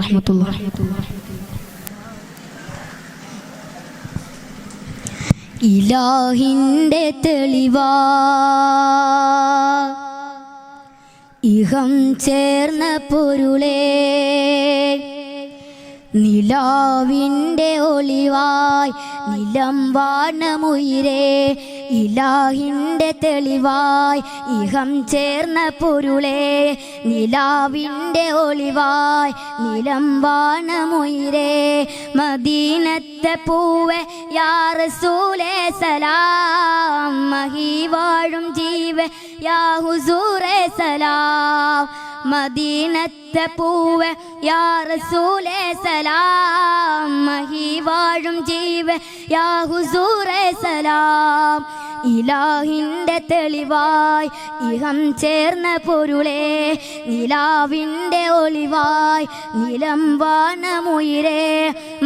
വറഹ്മത്തുള്ളാഹി. ഇലാഹിൻ്റെ തെളിവാ ഇഹം ചേർന്ന പൊരുളേ, നിലാവിൻ്റെ ഒളിവായി നിലം വാനമുയിരേ. ഇലാഹിൻ്റെ തെളിവായി ഇഹം ചേർന്ന പൊരുളേ, നിലാവിൻ്റെ ഒളിവായി നിലം വാനമുയിരേ. മദീനത്തെ പൂവേ യാ റസൂലേ സലാം, മഹി വാഴും ജീവേ യാ ഹുസൂറേ സലാം. മദീനത്തെ പൂവേ യാ റസൂലേ സലാം, മഹി വാഴും ജീവേ യാ ഹുസൂറേ സലാം. ഇലാഹിൻ്റെ തെളിവായി ഇഹം ചേർന്ന പൊരുളേ, നിലാവിൻ്റെ ഒളിവായി നിലം വാനമുയിരേ.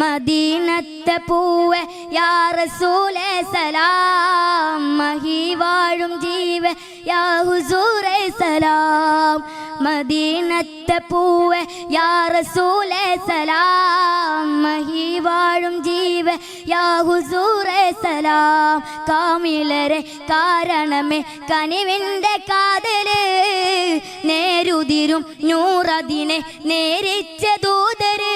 മദീനത്തെ പൂവേ യാ റസൂലേ സലാം, മഹി വാഴും ജീവേ യാ ഹുസൂറേ സലാം. മദീനത്തെ പൂവേ യാ റസൂലേ സലാം, മഹി വാഴും ജീവേ യാ ഹുസൂറേ സലാം. കാമിലരെ കാരണമേ കനിവിൻ്റെ കാതല്, നേരുതിരും നൂറതിനെ നേരിച്ച ദൂതര്.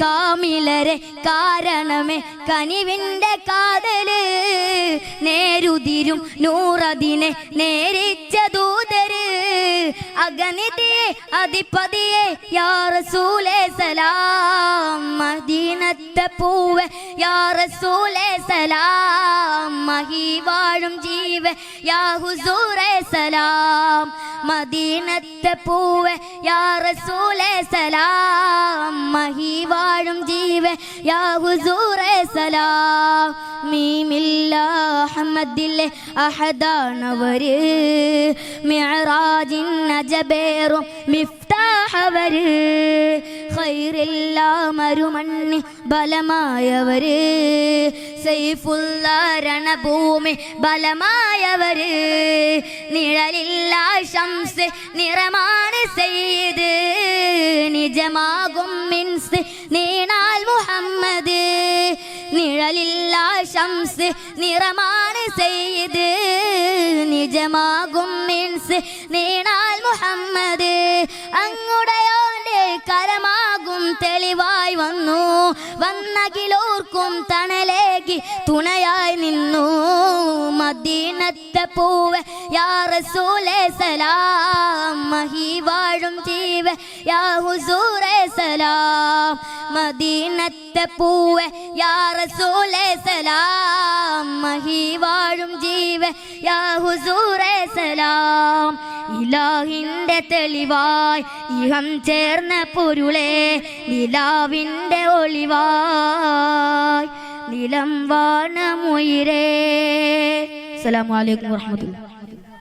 കാമിലരെ കാരണമേ കനിവിൻ്റെ കാതല്, നേരുതിരും നൂറതിനെ നേരിച്ച ദൂതര്. അഗനിധിയെ അധിപതിയെ യാ റസൂലേ സലാം, മദീനത്തെ പൂവേ യാ റസൂലേ സലാം, മഹി വാഴും ജീവേ യാ ഹുസൂറേ സലാം. മദീനത്തെ പൂവേ യാ റസൂലേ സലാം, മഹി വാഴും ജീവേ യാ ഹുസൂറേ സലാം. മീമില്ല അഹ്മദിലെ അഹദാണവര്, മിഅ്റാജിൻ നജബേറും മിഫ്താഹവര്. ഖൈറില്ലാ മരുമണ്ണി ബലമായവര്, സൈഫുള്ള രണഭൂമി ബലമായവര്. നിഴലില്ല ശംസ് നിറമാണ് സയ്യിദ്, നിജമാകും മിൻസ് നീണാൽ മുഹമ്മദ്. നിഴലില്ല ശംസ് നിറമാണ് സയ്യിദ്, നിജമാകും മിൻസ് നീണാൽ മുഹമ്മദ്. അങ്ങുടയോന്റെ കരമാകും തെളിവായി വന്നു, വന്നകിലോർക്കും തണലേകി തുണയായി നിന്നു. മദീനത്തെ പൂവേ യാ റസൂലേ സലാം, മഹി വാഴും ജീവേ യാ ഹുസൂറേ സലാം. മദീനത്തെ പൂവേ യാ റസൂലേ സലാം, മഹി വാഴും ജീവേ യാ ഹുസൂറേ സലാം. ഇലാഹിൻ്റെ തെളിവായി ഇഹം ചേർന്ന പൊരുളേ, നിലാവിൻ്റെ ഒളിവായി നിലം വാനമുയിരേ. അസ്സലാമു അലൈക്കും വറഹ്മത്തുള്ളാഹി.